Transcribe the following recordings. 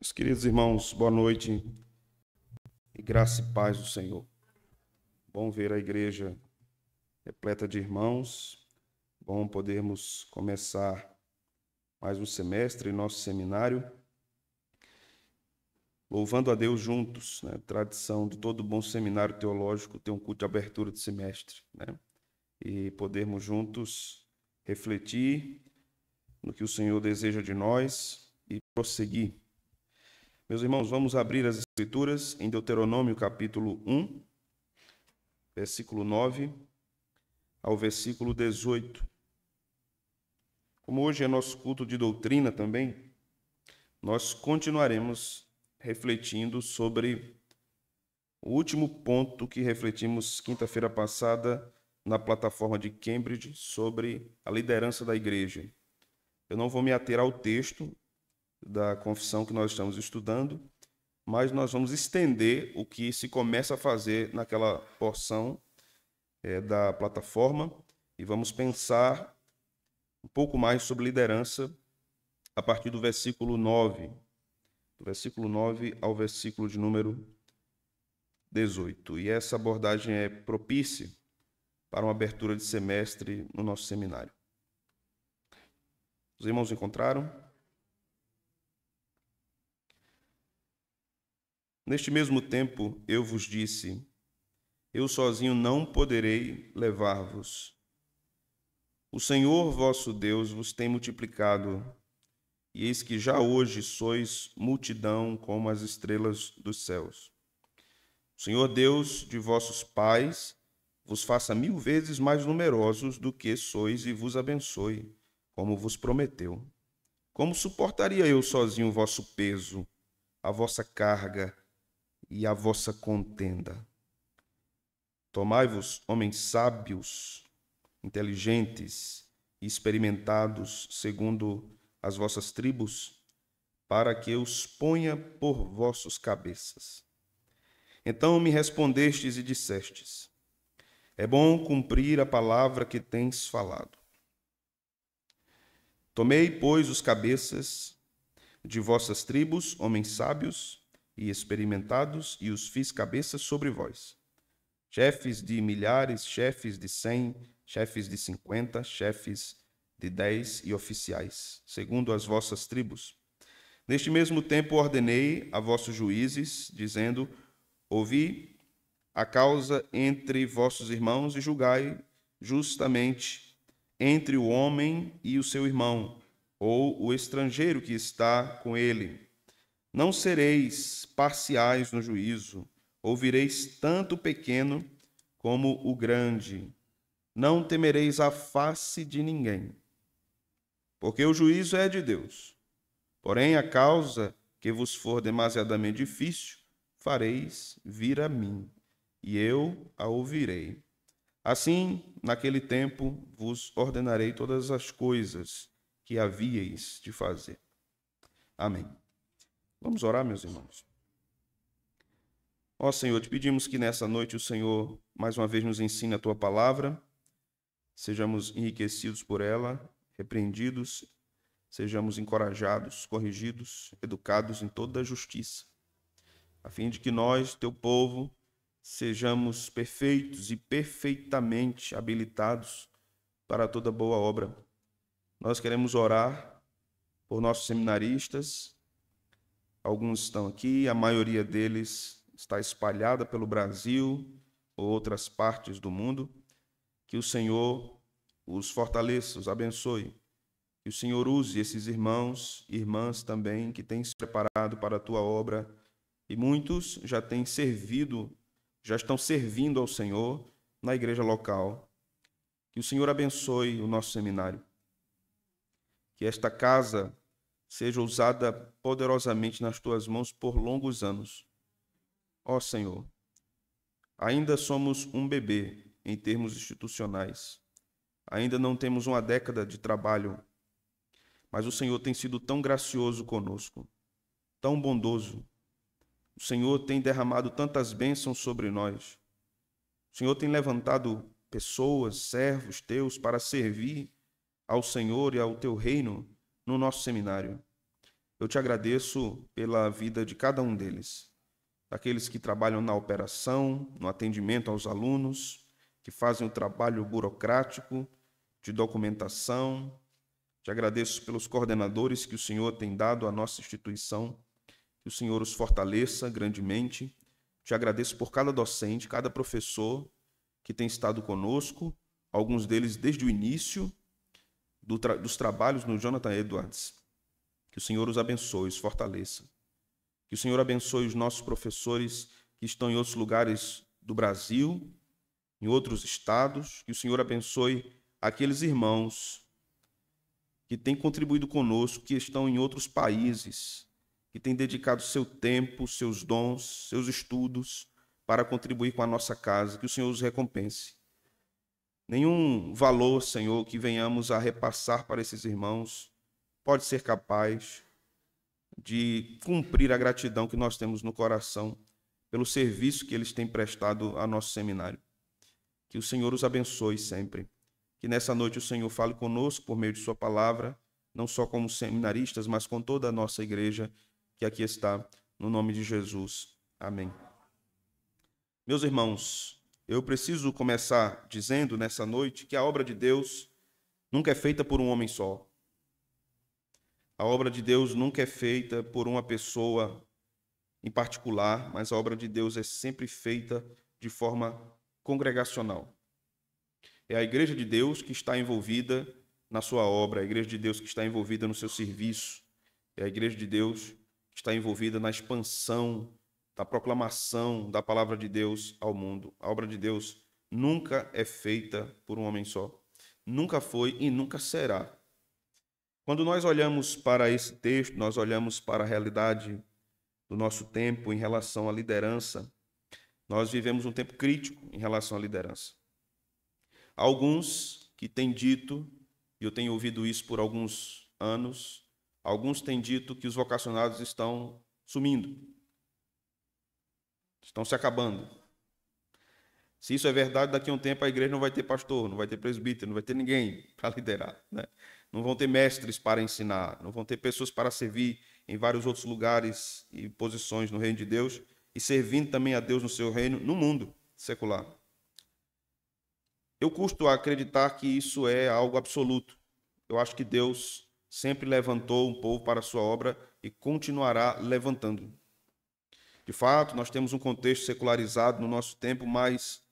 Meus queridos irmãos, boa noite e graça e paz do Senhor. Bom ver a igreja repleta de irmãos, bom podermos começar mais um semestre em nosso seminário, louvando a Deus juntos, né? Tradição de todo bom seminário teológico ter um culto de abertura de semestre, né? E podermos juntos refletir no que o Senhor deseja de nós e prosseguir. Meus irmãos, vamos abrir as Escrituras em Deuteronômio capítulo 1, versículo 9 ao versículo 18. Como hoje é nosso culto de doutrina também, nós continuaremos refletindo sobre o último ponto que refletimos quinta-feira passada na plataforma de Cambridge sobre a liderança da igreja. Eu não vou me ater ao texto da confissão que nós estamos estudando, mas nós vamos estender o que se começa a fazer naquela porção da plataforma e vamos pensar um pouco mais sobre liderança a partir do versículo 9. Do versículo 9 ao versículo de número 18. E essa abordagem é propícia para uma abertura de semestre no nosso seminário. Os irmãos encontraram? Neste mesmo tempo eu vos disse: eu sozinho não poderei levar-vos. O Senhor vosso Deus vos tem multiplicado, e eis que já hoje sois multidão como as estrelas dos céus. O Senhor Deus de vossos pais vos faça 1000 vezes mais numerosos do que sois e vos abençoe, como vos prometeu. Como suportaria eu sozinho o vosso peso, a vossa carga e a vossa contenda? Tomai-vos homens sábios, inteligentes e experimentados, segundo as vossas tribos, para que os ponha por vossos cabeças. Então me respondestes e dissestes: é bom cumprir a palavra que tens falado. Tomei, pois, os cabeças de vossas tribos, homens sábios e experimentados, e os fiz cabeças sobre vós, chefes de milhares, chefes de 100, chefes de 50, chefes de 10 e oficiais, segundo as vossas tribos. Neste mesmo tempo ordenei a vossos juízes, dizendo: ouvi a causa entre vossos irmãos e julgai justamente entre o homem e o seu irmão, ou o estrangeiro que está com ele. Não sereis parciais no juízo, ouvireis tanto o pequeno como o grande. Não temereis a face de ninguém, porque o juízo é de Deus. Porém, a causa que vos for demasiadamente difícil, fareis vir a mim, e eu a ouvirei. Assim, naquele tempo, vos ordenarei todas as coisas que havíeis de fazer. Amém. Vamos orar, meus irmãos. Ó Senhor, te pedimos que nessa noite o Senhor mais uma vez nos ensine a tua palavra, sejamos enriquecidos por ela, repreendidos, sejamos encorajados, corrigidos, educados em toda a justiça, a fim de que nós, teu povo, sejamos perfeitos e perfeitamente habilitados para toda boa obra. Nós queremos orar por nossos seminaristas. Alguns estão aqui, a maioria deles está espalhada pelo Brasil ou outras partes do mundo. Que o Senhor os fortaleça, os abençoe. Que o Senhor use esses irmãos e irmãs também que têm se preparado para a tua obra, e muitos já têm servido, já estão servindo ao Senhor na igreja local. Que o Senhor abençoe o nosso seminário. Que esta casa seja usada poderosamente nas tuas mãos por longos anos. Ó Senhor, ainda somos um bebê em termos institucionais. Ainda não temos uma década de trabalho, mas o Senhor tem sido tão gracioso conosco, tão bondoso. O Senhor tem derramado tantas bênçãos sobre nós. O Senhor tem levantado pessoas, servos teus, para servir ao Senhor e ao teu reino no nosso seminário. Eu te agradeço pela vida de cada um deles, daqueles que trabalham na operação, no atendimento aos alunos, que fazem o trabalho burocrático, de documentação. Te agradeço pelos coordenadores que o Senhor tem dado à nossa instituição, que o Senhor os fortaleça grandemente. Te agradeço por cada docente, cada professor que tem estado conosco, alguns deles desde o início dos trabalhos no Jonathan Edwards. Que o Senhor os abençoe, os fortaleça. Que o Senhor abençoe os nossos professores que estão em outros lugares do Brasil, em outros estados. Que o Senhor abençoe aqueles irmãos que têm contribuído conosco, que estão em outros países, que têm dedicado seu tempo, seus dons, seus estudos para contribuir com a nossa casa. Que o Senhor os recompense. Nenhum valor, Senhor, que venhamos a repassar para esses irmãos pode ser capaz de cumprir a gratidão que nós temos no coração pelo serviço que eles têm prestado ao nosso seminário. Que o Senhor os abençoe sempre. Que nessa noite o Senhor fale conosco por meio de sua palavra, não só como seminaristas, mas com toda a nossa igreja que aqui está, no nome de Jesus. Amém. Meus irmãos, eu preciso começar dizendo nessa noite que a obra de Deus nunca é feita por um homem só. A obra de Deus nunca é feita por uma pessoa em particular, mas a obra de Deus é sempre feita de forma congregacional. É a igreja de Deus que está envolvida na sua obra, é a igreja de Deus que está envolvida no seu serviço, é a igreja de Deus que está envolvida na expansão, da proclamação da palavra de Deus ao mundo. A obra de Deus nunca é feita por um homem só. Nunca foi e nunca será. Quando nós olhamos para esse texto, nós olhamos para a realidade do nosso tempo em relação à liderança, nós vivemos um tempo crítico em relação à liderança. Alguns que têm dito, e eu tenho ouvido isso por alguns anos, alguns têm dito que os vocacionados estão sumindo, estão se acabando. Se isso é verdade, daqui a um tempo a igreja não vai ter pastor, não vai ter presbítero, não vai ter ninguém para liderar, né? Não vão ter mestres para ensinar, não vão ter pessoas para servir em vários outros lugares e posições no reino de Deus e servindo também a Deus no seu reino, no mundo secular. Eu custo acreditar que isso é algo absoluto. Eu acho que Deus sempre levantou um povo para a sua obra e continuará levantando. De fato, nós temos um contexto secularizado no nosso tempo mais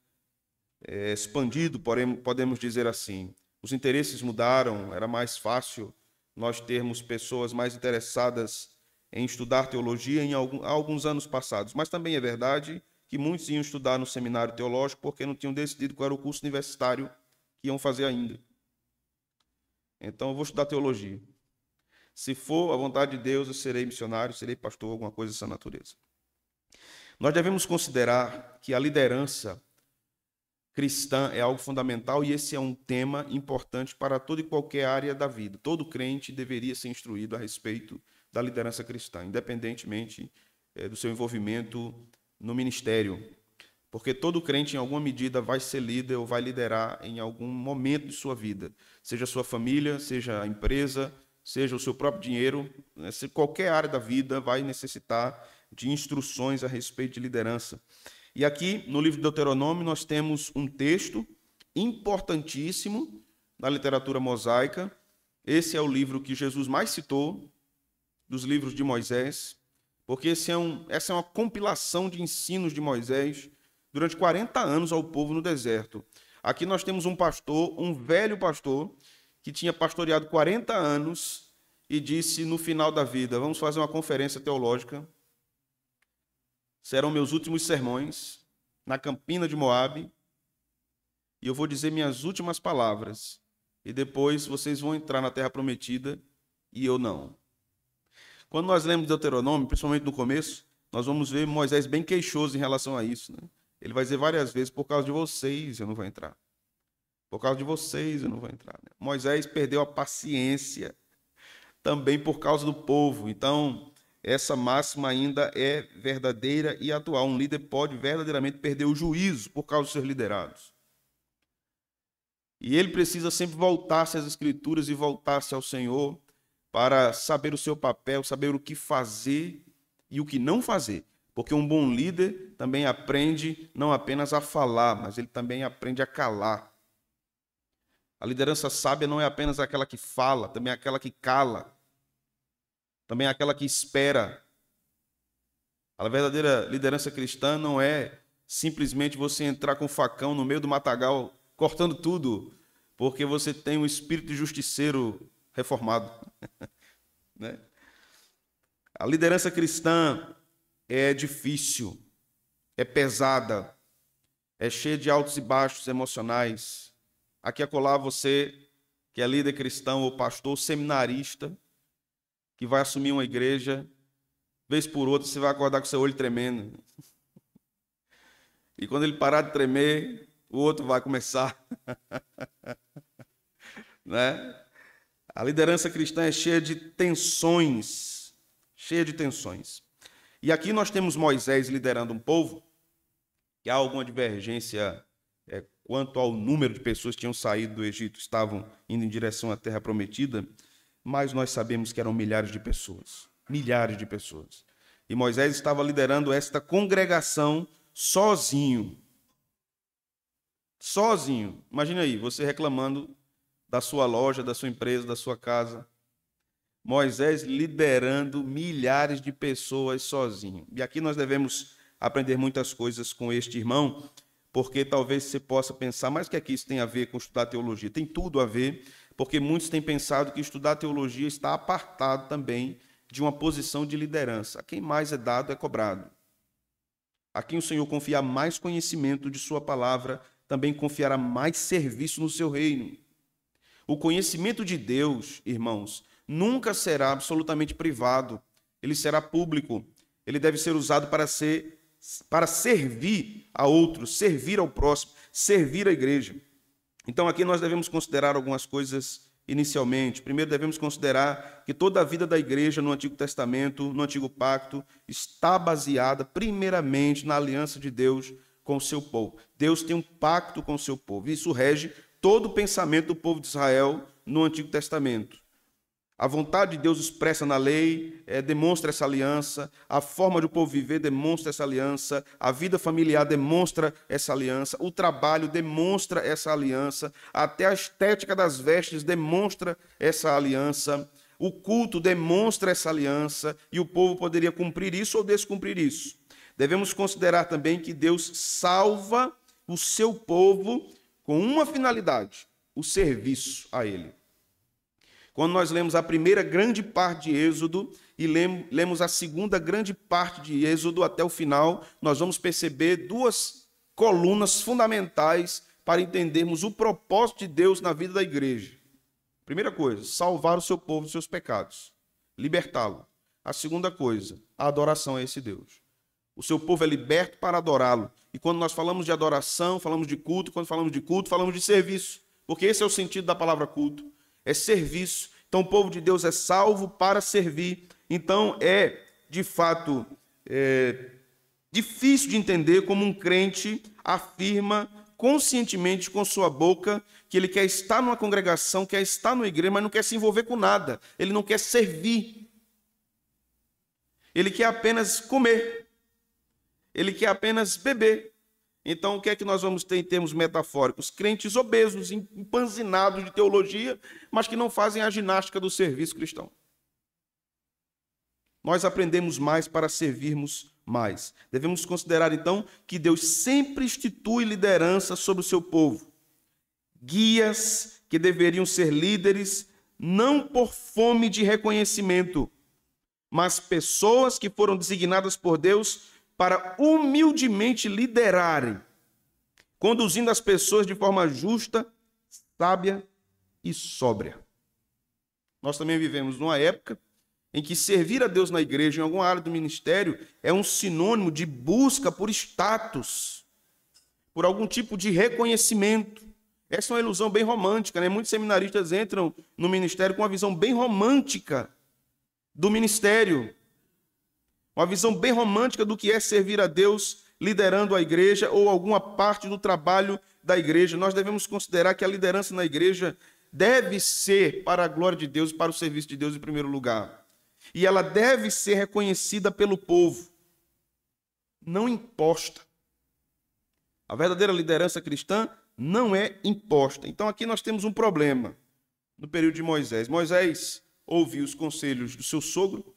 expandido, porém, podemos dizer assim. Os interesses mudaram, era mais fácil nós termos pessoas mais interessadas em estudar teologia há alguns anos passados. Mas também é verdade que muitos iam estudar no seminário teológico porque não tinham decidido qual era o curso universitário que iam fazer ainda. Então, eu vou estudar teologia. Se for a vontade de Deus, eu serei missionário, serei pastor, alguma coisa dessa natureza. Nós devemos considerar que a liderança cristã é algo fundamental e esse é um tema importante para toda e qualquer área da vida. Todo crente deveria ser instruído a respeito da liderança cristã, independentemente do seu envolvimento no ministério. Porque todo crente, em alguma medida, vai ser líder ou vai liderar em algum momento de sua vida. Seja a sua família, seja a empresa, seja o seu próprio dinheiro, qualquer área da vida vai necessitar de instruções a respeito de liderança. E aqui, no livro de Deuteronômio, nós temos um texto importantíssimo na literatura mosaica. Esse é o livro que Jesus mais citou dos livros de Moisés, porque essa é uma compilação de ensinos de Moisés durante 40 anos ao povo no deserto. Aqui nós temos um pastor, um velho pastor, que tinha pastoreado 40 anos e disse no final da vida: vamos fazer uma conferência teológica. Serão meus últimos sermões na Campina de Moabe e eu vou dizer minhas últimas palavras e depois vocês vão entrar na Terra Prometida e eu não. Quando nós lemos Deuteronômio, principalmente no começo, nós vamos ver Moisés bem queixoso em relação a isso, né? Ele vai dizer várias vezes: por causa de vocês eu não vou entrar. Por causa de vocês eu não vou entrar. Moisés perdeu a paciência também por causa do povo. Então, essa máxima ainda é verdadeira e atual. Um líder pode verdadeiramente perder o juízo por causa dos seus liderados. E ele precisa sempre voltar-se às Escrituras e voltar-se ao Senhor para saber o seu papel, saber o que fazer e o que não fazer. Porque um bom líder também aprende não apenas a falar, mas ele também aprende a calar. A liderança sábia não é apenas aquela que fala, também é aquela que cala, também é aquela que espera. A verdadeira liderança cristã não é simplesmente você entrar com o facão no meio do matagal, cortando tudo, porque você tem um espírito de justiceiro reformado. Né? A liderança cristã é difícil, é pesada, é cheia de altos e baixos emocionais. Aqui acolá você, que é líder cristão ou pastor, seminarista, que vai assumir uma igreja, vez por outra você vai acordar com seu olho tremendo. E quando ele parar de tremer, o outro vai começar. Né? A liderança cristã é cheia de tensões, cheia de tensões. E aqui nós temos Moisés liderando um povo, que há alguma divergência quanto ao número de pessoas que tinham saído do Egito, estavam indo em direção à terra prometida, mas nós sabemos que eram milhares de pessoas. Milhares de pessoas. E Moisés estava liderando esta congregação sozinho. Sozinho. Imagina aí, você reclamando da sua loja, da sua empresa, da sua casa. Moisés liderando milhares de pessoas sozinho. E aqui nós devemos aprender muitas coisas com este irmão, porque talvez você possa pensar, mas o que é que isso tem a ver com estudar teologia? Tem tudo a ver, porque muitos têm pensado que estudar teologia está apartado também de uma posição de liderança. A quem mais é dado é cobrado. A quem o Senhor confiar mais conhecimento de sua palavra, também confiará mais serviço no seu reino. O conhecimento de Deus, irmãos, nunca será absolutamente privado. Ele será público. Ele deve ser usado para servir a outros, servir ao próximo, servir a igreja. Então aqui nós devemos considerar algumas coisas inicialmente. Primeiro devemos considerar que toda a vida da igreja no Antigo Testamento, no Antigo Pacto, está baseada primeiramente na aliança de Deus com o seu povo. Deus tem um pacto com o seu povo. Isso rege todo o pensamento do povo de Israel no Antigo Testamento. A vontade de Deus expressa na lei demonstra essa aliança, a forma de o povo viver demonstra essa aliança, a vida familiar demonstra essa aliança, o trabalho demonstra essa aliança, até a estética das vestes demonstra essa aliança, o culto demonstra essa aliança, e o povo poderia cumprir isso ou descumprir isso. Devemos considerar também que Deus salva o seu povo com uma finalidade: o serviço a ele. Quando nós lemos a primeira grande parte de Êxodo e lemos a segunda grande parte de Êxodo até o final, nós vamos perceber duas colunas fundamentais para entendermos o propósito de Deus na vida da igreja. Primeira coisa, salvar o seu povo dos seus pecados, libertá-lo. A segunda coisa, a adoração a esse Deus. O seu povo é liberto para adorá-lo. E quando nós falamos de adoração, falamos de culto. Quando falamos de culto, falamos de serviço. Porque esse é o sentido da palavra culto. É serviço. Então o povo de Deus é salvo para servir. Então é, de fato, difícil de entender como um crente afirma conscientemente com sua boca que ele quer estar numa congregação, quer estar numa igreja, mas não quer se envolver com nada. Ele não quer servir. Ele quer apenas comer. Ele quer apenas beber. Então, o que é que nós vamos ter em termos metafóricos? Crentes obesos, empanzinados de teologia, mas que não fazem a ginástica do serviço cristão. Nós aprendemos mais para servirmos mais. Devemos considerar, então, que Deus sempre institui liderança sobre o seu povo. Guias que deveriam ser líderes, não por fome de reconhecimento, mas pessoas que foram designadas por Deus para humildemente liderarem, conduzindo as pessoas de forma justa, sábia e sóbria. Nós também vivemos numa época em que servir a Deus na igreja, em alguma área do ministério, é um sinônimo de busca por status, por algum tipo de reconhecimento. Essa é uma ilusão bem romântica, né? Muitos seminaristas entram no ministério com uma visão bem romântica do ministério. Uma visão bem romântica do que é servir a Deus liderando a igreja ou alguma parte do trabalho da igreja. Nós devemos considerar que a liderança na igreja deve ser para a glória de Deus e para o serviço de Deus em primeiro lugar. E ela deve ser reconhecida pelo povo, não imposta. A verdadeira liderança cristã não é imposta. Então aqui nós temos um problema no período de Moisés. Moisés ouviu os conselhos do seu sogro.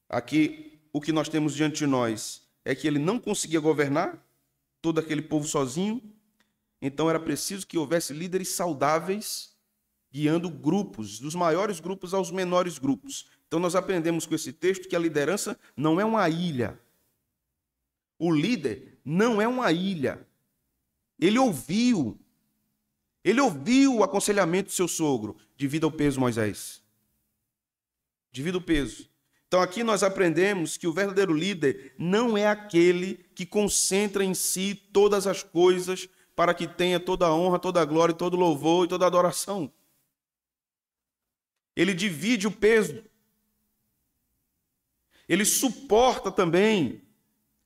Aqui o que nós temos diante de nós é que ele não conseguia governar todo aquele povo sozinho. Então era preciso que houvesse líderes saudáveis guiando grupos, dos maiores grupos aos menores grupos. Então nós aprendemos com esse texto que a liderança não é uma ilha. O líder não é uma ilha. Ele ouviu o aconselhamento do seu sogro. Divida o peso, Moisés. Divida o peso. Então aqui nós aprendemos que o verdadeiro líder não é aquele que concentra em si todas as coisas para que tenha toda a honra, toda a glória, todo o louvor e toda a adoração. Ele divide o peso. Ele suporta também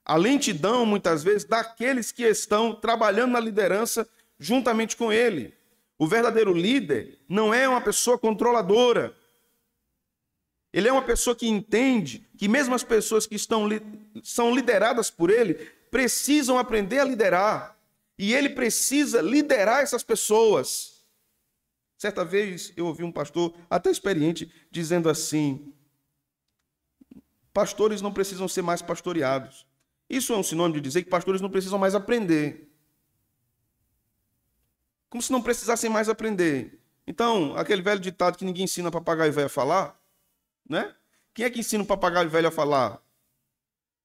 a lentidão, muitas vezes, daqueles que estão trabalhando na liderança juntamente com ele. O verdadeiro líder não é uma pessoa controladora. Ele é uma pessoa que entende que mesmo as pessoas que são lideradas por ele precisam aprender a liderar. E ele precisa liderar essas pessoas. Certa vez eu ouvi um pastor, até experiente, dizendo assim: pastores não precisam ser mais pastoreados. Isso é um sinônimo de dizer que pastores não precisam mais aprender. Como se não precisassem mais aprender. Então, aquele velho ditado que ninguém ensina papagaio velho a falar, né? Quem é que ensina o papagaio velho a falar?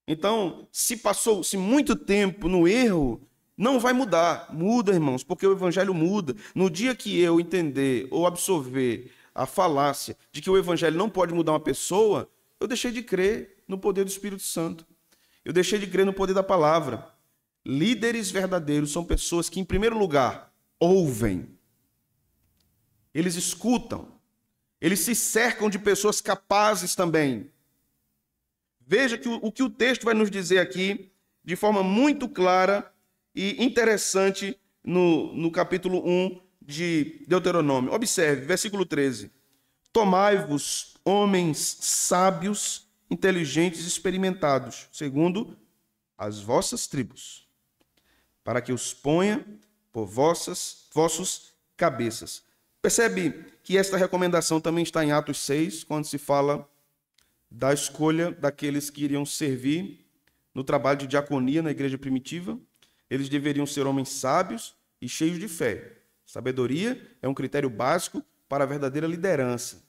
Então, se passou-se muito tempo no erro, não vai mudar. Muda, irmãos, porque o evangelho muda. No dia que eu entender ou absorver a falácia de que o evangelho não pode mudar uma pessoa, eu deixei de crer no poder do Espírito Santo. Eu deixei de crer no poder da palavra. Líderes verdadeiros são pessoas que, em primeiro lugar, ouvem. Eles escutam. Eles se cercam de pessoas capazes também. Veja que o que o texto vai nos dizer aqui, de forma muito clara e interessante, no capítulo 1 de Deuteronômio. Observe, versículo 13. Tomai-vos homens sábios, inteligentes e experimentados, segundo as vossas tribos, para que os ponha por vossos cabeças. Percebe que esta recomendação também está em Atos 6, quando se fala da escolha daqueles que iriam servir no trabalho de diaconia na igreja primitiva. Eles deveriam ser homens sábios e cheios de fé. Sabedoria é um critério básico para a verdadeira liderança.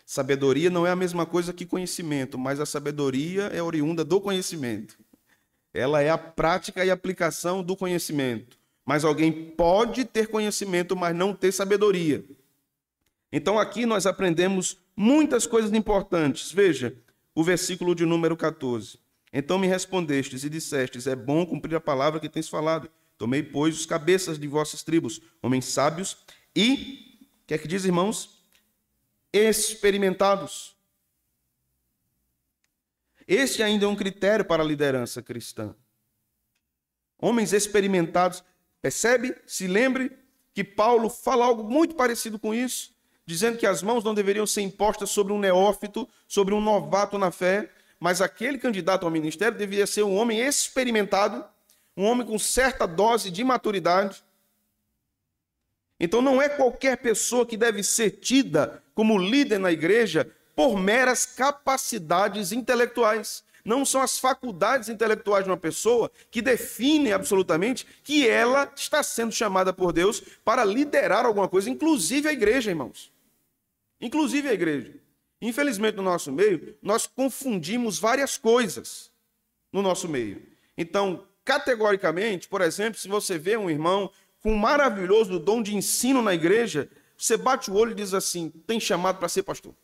Sabedoria não é a mesma coisa que conhecimento, mas a sabedoria é oriunda do conhecimento. Ela é a prática e aplicação do conhecimento. Mas alguém pode ter conhecimento, mas não ter sabedoria. Então aqui nós aprendemos muitas coisas importantes. Veja o versículo de número 14. Então me respondestes e dissestes: é bom cumprir a palavra que tens falado. Tomei, pois, os cabeças de vossas tribos, homens sábios e, o que é que diz, irmãos? Experimentados. Este ainda é um critério para a liderança cristã. Homens experimentados. Percebe? Se lembre que Paulo fala algo muito parecido com isso, dizendo que as mãos não deveriam ser impostas sobre um neófito, sobre um novato na fé, mas aquele candidato ao ministério deveria ser um homem experimentado, um homem com certa dose de maturidade. Então não é qualquer pessoa que deve ser tida como líder na igreja por meras capacidades intelectuais. Não são as faculdades intelectuais de uma pessoa que definem absolutamente que ela está sendo chamada por Deus para liderar alguma coisa, inclusive a igreja, irmãos. Inclusive a igreja. Infelizmente, no nosso meio, nós confundimos várias coisas no nosso meio. Então, categoricamente, por exemplo, se você vê um irmão com um maravilhoso dom de ensino na igreja, você bate o olho e diz assim: tem chamado para ser pastor.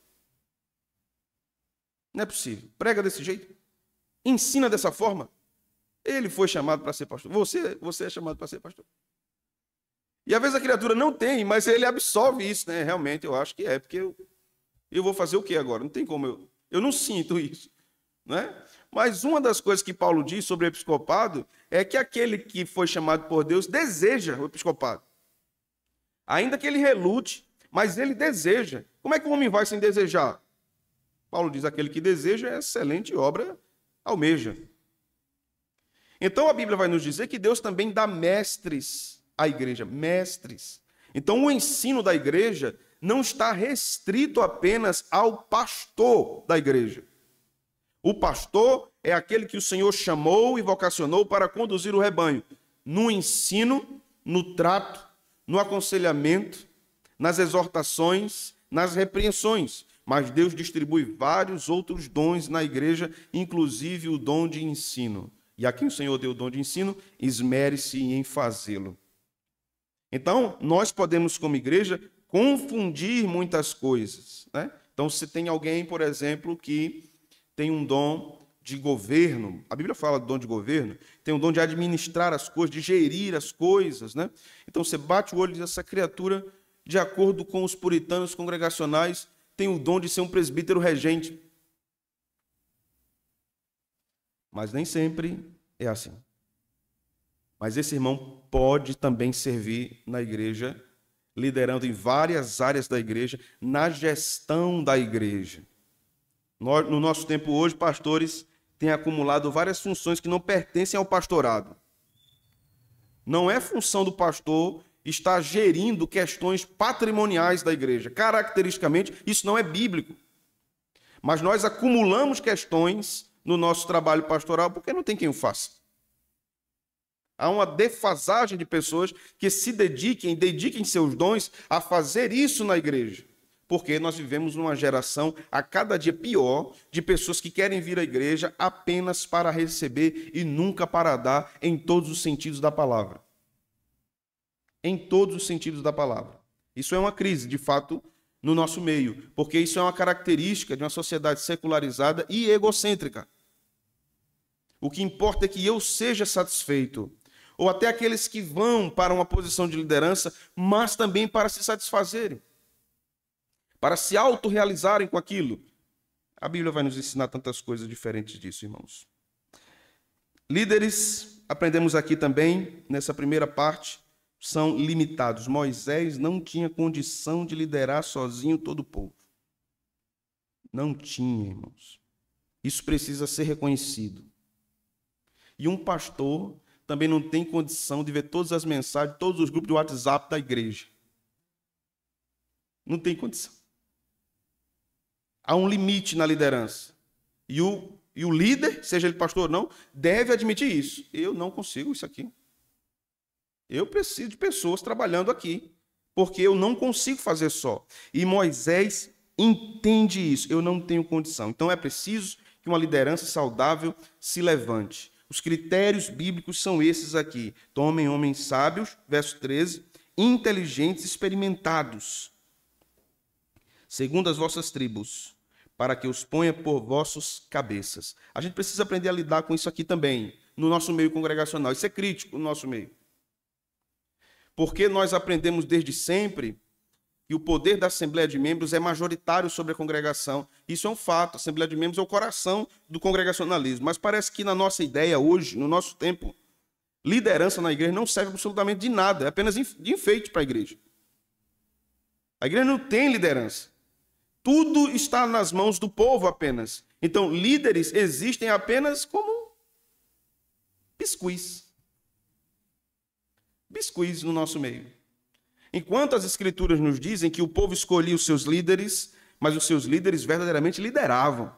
Não é possível. Prega desse jeito. Ensina dessa forma. Ele foi chamado para ser pastor. Você é chamado para ser pastor. E às vezes a criatura não tem, mas ele absorve isso, né? Realmente, eu acho que é, porque eu vou fazer o quê agora? Não tem como eu não sinto isso, né? Mas uma das coisas que Paulo diz sobre o episcopado é que aquele que foi chamado por Deus deseja o episcopado. Ainda que ele relute, mas ele deseja. Como é que o homem vai sem desejar? Paulo diz, aquele que deseja é excelente obra almeja. Então a Bíblia vai nos dizer que Deus também dá mestres à igreja, mestres. Então o ensino da igreja não está restrito apenas ao pastor da igreja. O pastor é aquele que o Senhor chamou e vocacionou para conduzir o rebanho no ensino, no trato, no aconselhamento, nas exortações, nas repreensões. Mas Deus distribui vários outros dons na igreja, inclusive o dom de ensino. E a quem o Senhor deu o dom de ensino, esmere-se em fazê-lo. Então, nós podemos, como igreja, confundir muitas coisas, né? Então, se tem alguém, por exemplo, que tem um dom de governo, a Bíblia fala do dom de governo, tem um dom de administrar as coisas, de gerir as coisas, né? Então, você bate o olho e diz, essa criatura, de acordo com os puritanos congregacionais, tem o dom de ser um presbítero regente. Mas nem sempre é assim. Mas esse irmão pode também servir na igreja, liderando em várias áreas da igreja, na gestão da igreja. No nosso tempo hoje, pastores têm acumulado várias funções que não pertencem ao pastorado. Não é função do pastor estar gerindo questões patrimoniais da igreja. Caracteristicamente, isso não é bíblico. Mas nós acumulamos questões no nosso trabalho pastoral porque não tem quem o faça. Há uma defasagem de pessoas que se dediquem seus dons a fazer isso na igreja. Porque nós vivemos numa geração a cada dia pior de pessoas que querem vir à igreja apenas para receber e nunca para dar em todos os sentidos da palavra. Em todos os sentidos da palavra. Isso é uma crise, de fato, no nosso meio, porque isso é uma característica de uma sociedade secularizada e egocêntrica. O que importa é que eu seja satisfeito, ou até aqueles que vão para uma posição de liderança, mas também para se satisfazerem, para se autorrealizarem com aquilo. A Bíblia vai nos ensinar tantas coisas diferentes disso, irmãos. Líderes, aprendemos aqui também, nessa primeira parte, são limitados. Moisés não tinha condição de liderar sozinho todo o povo. Não tinha, irmãos. Isso precisa ser reconhecido. E um pastor também não tem condição de ver todas as mensagens, todos os grupos de WhatsApp da igreja. Não tem condição. Há um limite na liderança. E o líder, seja ele pastor ou não, deve admitir isso. Eu não consigo isso aqui. Eu preciso de pessoas trabalhando aqui, porque eu não consigo fazer só. E Moisés entende isso. Eu não tenho condição. Então é preciso que uma liderança saudável se levante. Os critérios bíblicos são esses aqui. Tomem homens sábios, verso 13, inteligentes, experimentados, segundo as vossas tribos, para que os ponha por vossos cabeças. A gente precisa aprender a lidar com isso aqui também, no nosso meio congregacional. Isso é crítico no nosso meio. Porque nós aprendemos desde sempre que o poder da Assembleia de Membros é majoritário sobre a congregação. Isso é um fato. A Assembleia de Membros é o coração do congregacionalismo. Mas parece que na nossa ideia hoje, no nosso tempo, liderança na igreja não serve absolutamente de nada. É apenas de enfeite para a igreja. A igreja não tem liderança. Tudo está nas mãos do povo apenas. Então, líderes existem apenas como biscuits. Biscuits no nosso meio. Enquanto as escrituras nos dizem que o povo escolhia os seus líderes, mas os seus líderes verdadeiramente lideravam.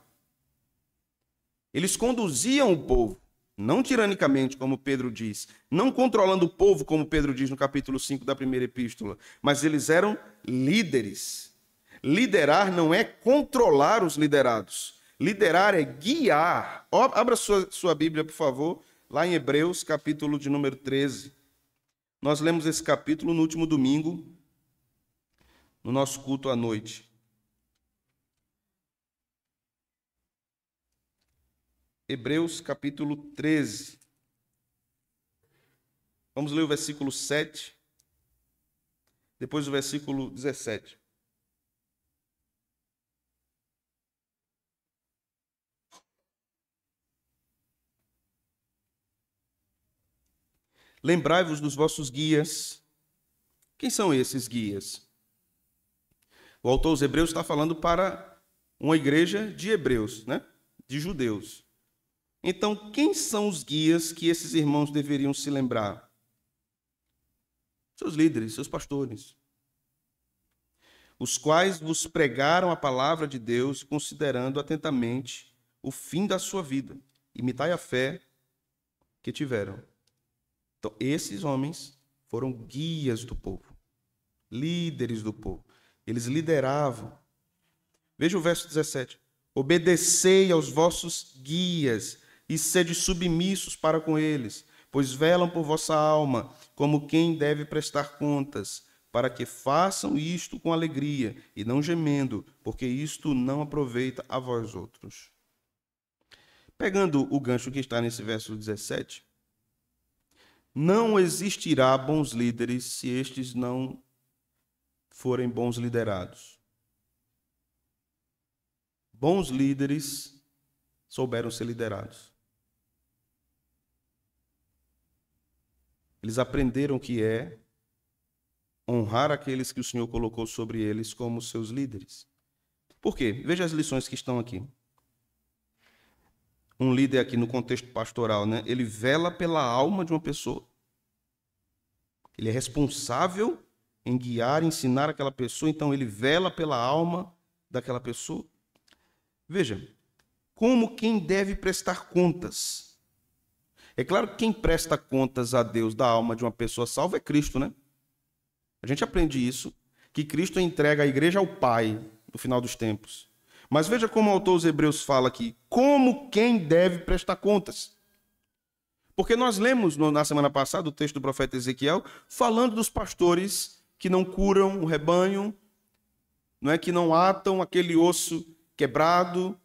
Eles conduziam o povo, não tiranicamente, como Pedro diz, não controlando o povo, como Pedro diz no capítulo 5 da primeira epístola, mas eles eram líderes. Liderar não é controlar os liderados. Liderar é guiar. Abra sua Bíblia, por favor, lá em Hebreus, capítulo de número 13. Nós lemos esse capítulo no último domingo, no nosso culto à noite. Hebreus, capítulo 13. Vamos ler o versículo 7, depois o versículo 17. Lembrai-vos dos vossos guias, Quem são esses guias? O autor aos Hebreus está falando para uma igreja de hebreus, né? De judeus. Então, quem são os guias que esses irmãos deveriam se lembrar? Seus líderes, seus pastores, os quais vos pregaram a palavra de Deus, considerando atentamente o fim da sua vida. Imitai a fé que tiveram. Então, esses homens foram guias do povo, líderes do povo. Eles lideravam. Veja o verso 17. Obedecei aos vossos guias e sede submissos para com eles, pois velam por vossa alma, como quem deve prestar contas, para que façam isto com alegria e não gemendo, porque isto não aproveita a vós outros. Pegando o gancho que está nesse verso 17, não existirá bons líderes se estes não forem bons liderados. Bons líderes souberam ser liderados. Eles aprenderam o que é honrar aqueles que o Senhor colocou sobre eles como seus líderes. Por quê? Veja as lições que estão aqui. Um líder aqui no contexto pastoral, né? Ele vela pela alma de uma pessoa. Ele é responsável em guiar, ensinar aquela pessoa, então ele vela pela alma daquela pessoa. Veja, como quem deve prestar contas. É claro que quem presta contas a Deus da alma de uma pessoa salva é Cristo, né? A gente aprende isso, que Cristo entrega a igreja ao Pai no final dos tempos. Mas veja como o autor aos Hebreus fala aqui, como quem deve prestar contas. Porque nós lemos na semana passada o texto do profeta Ezequiel falando dos pastores que não curam o rebanho, não é, que não atam aquele osso quebrado,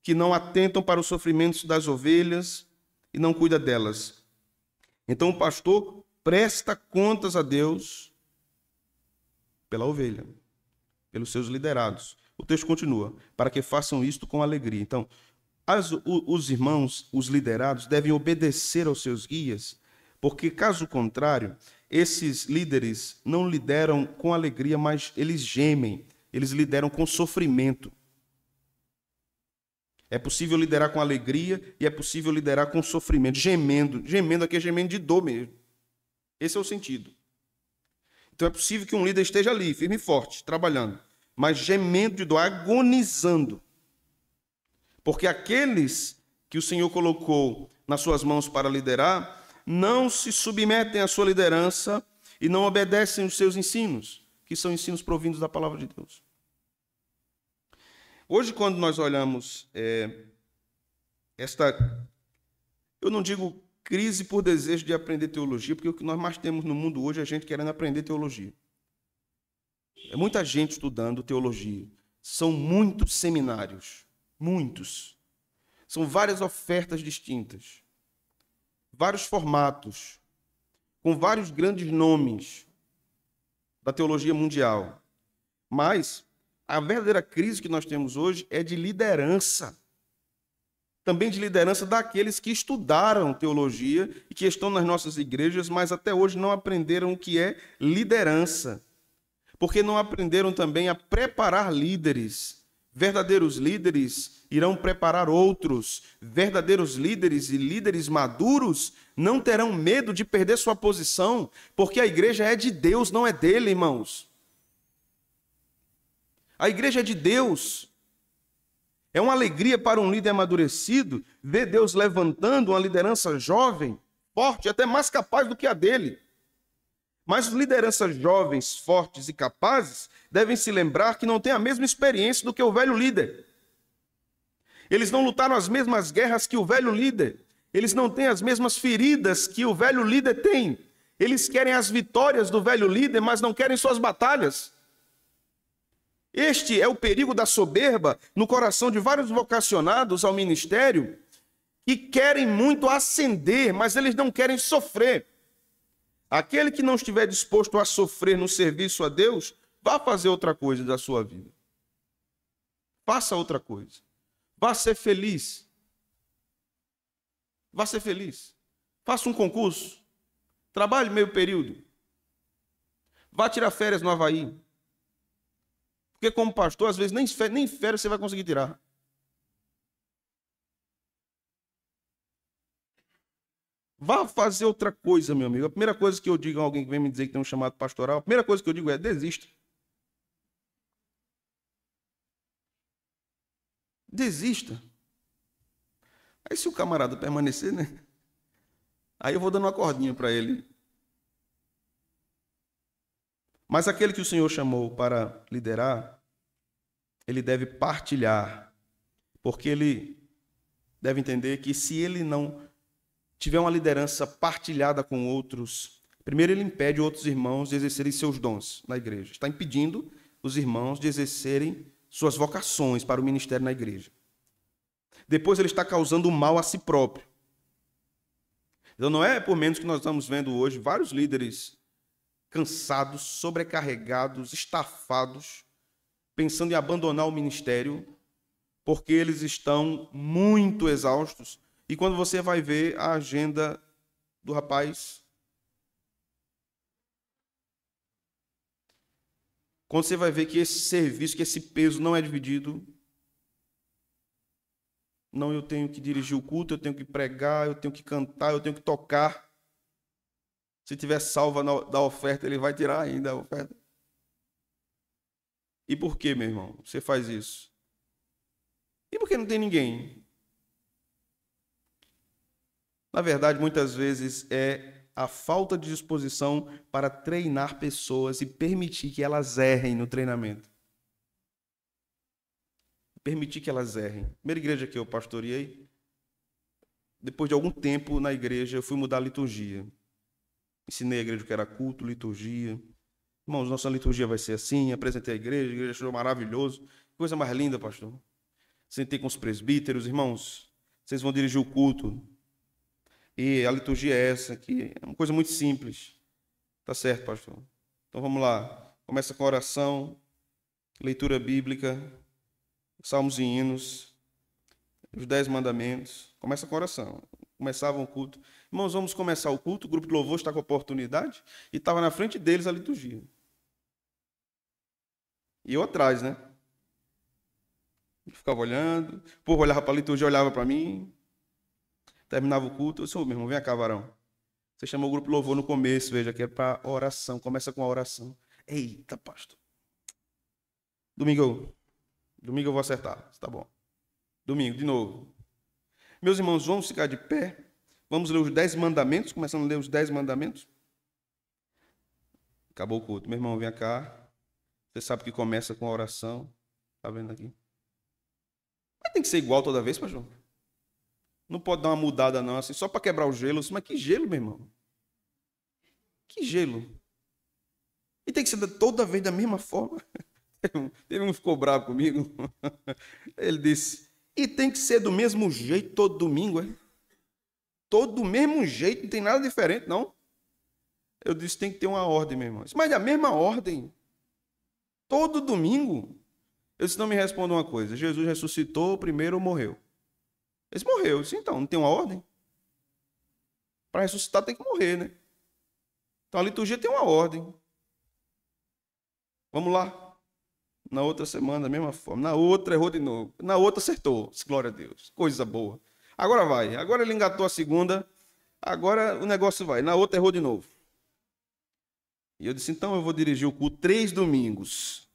que não atentam para os sofrimentos das ovelhas e não cuida delas. Então o pastor presta contas a Deus pela ovelha, pelos seus liderados. O texto continua, para que façam isto com alegria. Então, os irmãos, os liderados, devem obedecer aos seus guias, porque, caso contrário, esses líderes não lideram com alegria, mas eles gemem, eles lideram com sofrimento. É possível liderar com alegria e é possível liderar com sofrimento, gemendo. Gemendo aqui é gemendo de dor mesmo. Esse é o sentido. Então é possível que um líder esteja ali, firme e forte, trabalhando, mas gemendo de dor, agonizando. Porque aqueles que o Senhor colocou nas suas mãos para liderar, não se submetem à sua liderança e não obedecem os seus ensinos, que são ensinos provindos da palavra de Deus. Hoje, quando nós olhamos eu não digo crise por desejo de aprender teologia, porque o que nós mais temos no mundo hoje é gente querendo aprender teologia. É muita gente estudando teologia. São muitos seminários, muitos. São várias ofertas distintas, vários formatos, com vários grandes nomes da teologia mundial. Mas a verdadeira crise que nós temos hoje é de liderança. Também de liderança daqueles que estudaram teologia e que estão nas nossas igrejas, mas até hoje não aprenderam o que é liderança. Porque não aprenderam também a preparar líderes. Verdadeiros líderes irão preparar outros. Verdadeiros líderes e líderes maduros não terão medo de perder sua posição, porque a igreja é de Deus, não é dele, irmãos. A igreja é de Deus. É uma alegria para um líder amadurecido ver Deus levantando uma liderança jovem, forte, até mais capaz do que a dele. Mas lideranças jovens, fortes e capazes devem se lembrar que não têm a mesma experiência do que o velho líder. Eles não lutaram as mesmas guerras que o velho líder. Eles não têm as mesmas feridas que o velho líder tem. Eles querem as vitórias do velho líder, mas não querem suas batalhas. Este é o perigo da soberba no coração de vários vocacionados ao ministério que querem muito ascender, mas eles não querem sofrer. Aquele que não estiver disposto a sofrer no serviço a Deus, vá fazer outra coisa da sua vida. Faça outra coisa. Vá ser feliz. Vá ser feliz. Faça um concurso. Trabalhe meio período. Vá tirar férias no Havaí. Porque como pastor, às vezes nem férias você vai conseguir tirar. Vá fazer outra coisa, meu amigo. A primeira coisa que eu digo a alguém que vem me dizer que tem um chamado pastoral, a primeira coisa que eu digo é: desista. Desista. Aí se o camarada permanecer, né? Aí eu vou dando uma cordinha para ele. Mas aquele que o Senhor chamou para liderar, ele deve partilhar. Porque ele deve entender que se ele não tiver uma liderança partilhada com outros, primeiro ele impede outros irmãos de exercerem seus dons na igreja. Está impedindo os irmãos de exercerem suas vocações para o ministério na igreja. Depois ele está causando mal a si próprio. Então não é por menos que nós estamos vendo hoje vários líderes cansados, sobrecarregados, estafados, pensando em abandonar o ministério, porque eles estão muito exaustos. E quando você vai ver a agenda do rapaz, quando você vai ver que esse serviço, que esse peso não é dividido, não, eu tenho que dirigir o culto, eu tenho que pregar, eu tenho que cantar, eu tenho que tocar. Se tiver salva da oferta, ele vai tirar ainda a oferta. E por que, meu irmão, você faz isso? E por que não tem ninguém? Na verdade, muitas vezes é a falta de disposição para treinar pessoas e permitir que elas errem no treinamento. Permitir que elas errem. Primeira igreja que eu pastoreei, depois de algum tempo na igreja, eu fui mudar a liturgia. Ensinei a igreja o que era culto, liturgia. Irmãos, nossa liturgia vai ser assim. Apresentei a igreja achou maravilhoso. Coisa mais linda, pastor. Sentei com os presbíteros. Irmãos, vocês vão dirigir o culto. E a liturgia é essa aqui. É uma coisa muito simples. Tá certo, pastor? Então vamos lá. Começa com a oração, leitura bíblica, salmos e hinos, os 10 mandamentos. Começa com a oração. Começavam o culto. Irmãos, vamos começar o culto. O grupo de louvor está com a oportunidade. E estava na frente deles a liturgia. E eu atrás, né? Eu ficava olhando. O povo olhava para a liturgia, olhava para mim. Terminava o culto. Eu disse: ô, meu irmão, vem cá, varão. Você chamou o grupo de louvor no começo, veja, que é para oração. Começa com a oração. Eita, pastor. Domingo eu vou acertar. Tá bom. Domingo, de novo. Meus irmãos, vamos ficar de pé. Vamos ler os 10 mandamentos. Começando a ler os 10 mandamentos. Acabou o culto. Meu irmão, vem cá. Você sabe que começa com a oração. Tá vendo aqui? Mas tem que ser igual toda vez, pastor? Não pode dar uma mudada, não, assim, só para quebrar o gelo. Mas que gelo, meu irmão? Que gelo? E tem que ser toda vez da mesma forma. Teve um que ficou bravo comigo. Ele disse: e tem que ser do mesmo jeito todo domingo, é? Todo do mesmo jeito, não tem nada diferente, não. Eu disse: tem que ter uma ordem, meu irmão. Mas a mesma ordem. Todo domingo. Eu disse: não, me responda uma coisa. Jesus ressuscitou primeiro ou morreu? Ele disse: morreu. Eu disse: então, não tem uma ordem? Para ressuscitar tem que morrer, né? Então a liturgia tem uma ordem. Vamos lá. Na outra semana, da mesma forma. Na outra, errou de novo. Na outra, acertou. Glória a Deus. Coisa boa. Agora vai. Agora ele engatou a segunda. Agora o negócio vai. Na outra, errou de novo. E eu disse: então eu vou dirigir o culto 3 domingos.